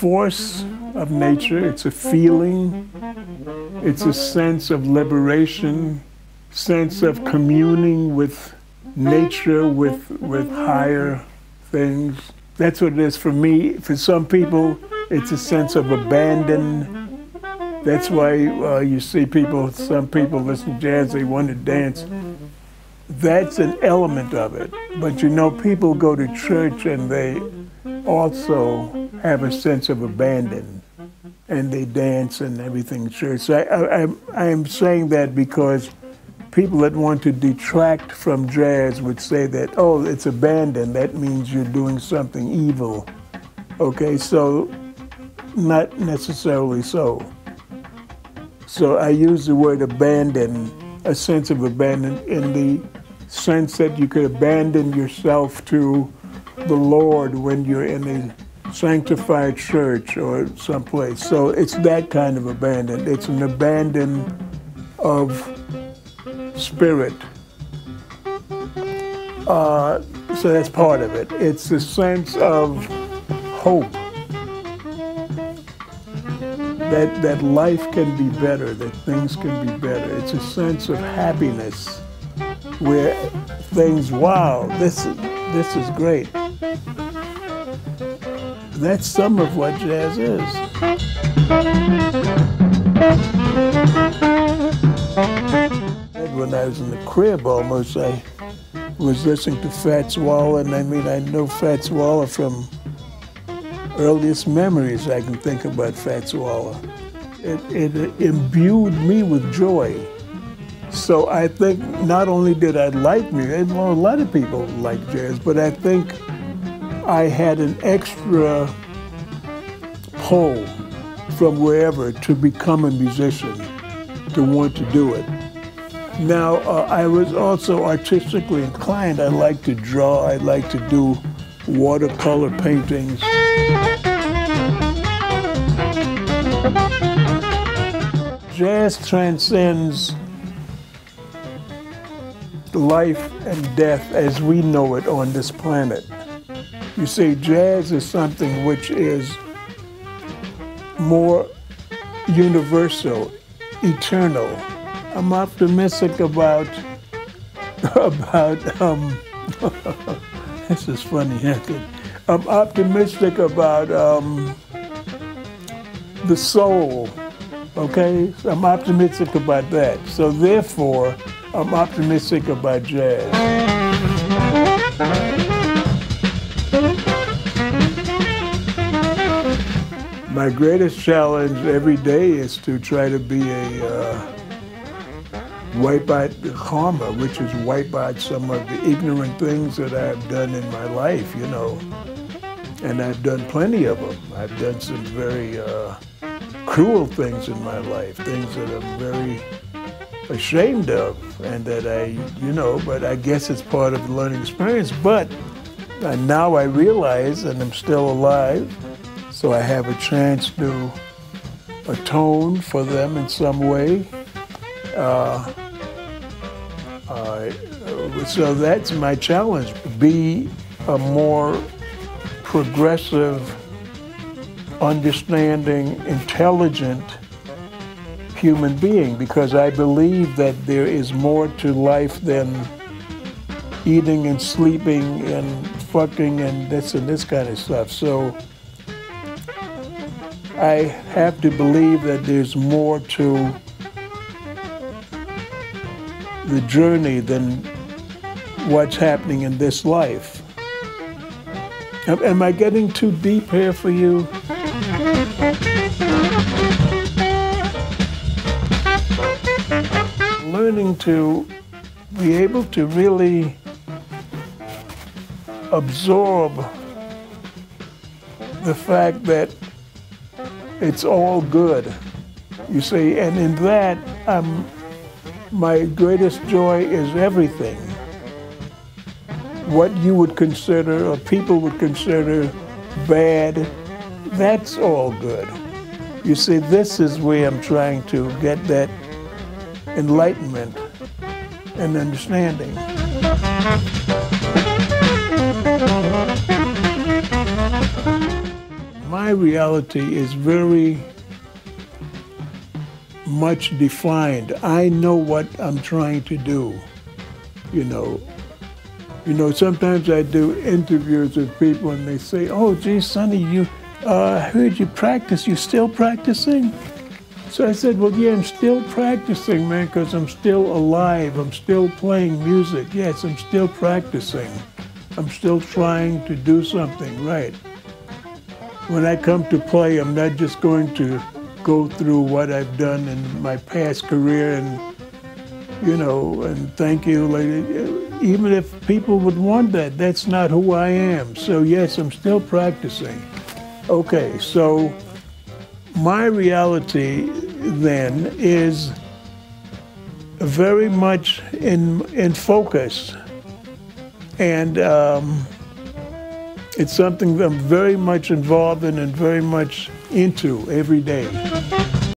force of nature, it's a feeling, it's a sense of liberation, sense of communing with nature, with higher things. That's what it is for me. For some people, it's a sense of abandon. That's why you see some people listen to jazz, they want to dance. That's an element of it. But you know, people go to church and they also have a sense of abandon, and they dance and everything in church. So I am saying that because people that want to detract from jazz would say that, oh, it's abandon, that means you're doing something evil. Okay, so not necessarily so. So I use the word abandon, a sense of abandon, in the sense that you could abandon yourself to the Lord when you're in a sanctified church or someplace. So it's that kind of abandon. It's an abandon of spirit. So that's part of it. It's a sense of hope that life can be better, that things can be better. It's a sense of happiness where things, wow, this is great. That's some of what jazz is. When I was in the crib almost, I was listening to Fats Waller, and I mean, I know Fats Waller from earliest memories I can think about Fats Waller. It imbued me with joy. So I think not only did I like music, a lot of people like jazz, but I think I had an extra pull from wherever to become a musician, to want to do it. Now, I was also artistically inclined. I like to draw, I like to do watercolor paintings. Jazz transcends life and death as we know it on this planet. You see, jazz is something which is more universal, eternal. I'm optimistic about this is funny, I'm optimistic about the soul, okay? I'm optimistic about that. So therefore, I'm optimistic about jazz. My greatest challenge every day is to try to be wipe out the karma, which is wipe out some of the ignorant things that I've done in my life, you know. And I've done plenty of them. I've done some very cruel things in my life, things that I'm very ashamed of, and that but I guess it's part of the learning experience. But now I realize, and I'm still alive, so I have a chance to atone for them in some way. So that's my challenge, be a more progressive, understanding, intelligent human being, because I believe that there is more to life than eating and sleeping and fucking and this kind of stuff. So I have to believe that there's more to the journey than what's happening in this life. Am I getting too deep here for you? Learning to be able to really absorb the fact that it's all good, you see, and in that, my greatest joy is everything. What you would consider, or people would consider bad, that's all good. You see, this is where I'm trying to get that enlightenment and understanding. my reality is very much defined. I know what I'm trying to do, you know. Sometimes I do interviews with people and they say, oh, gee, Sonny, I heard you practice. You still practicing? So I said, well, yeah, I'm still practicing, man, because I'm still alive. I'm still playing music. Yes, I'm still practicing. I'm still trying to do something right. When I come to play, I'm not just going to go through what I've done in my past career and, and thank you, lady. Even if people would want that, that's not who I am. So yes, I'm still practicing. Okay, so my reality then is very much in focus. And it's something that I'm very much involved in and very much into every day.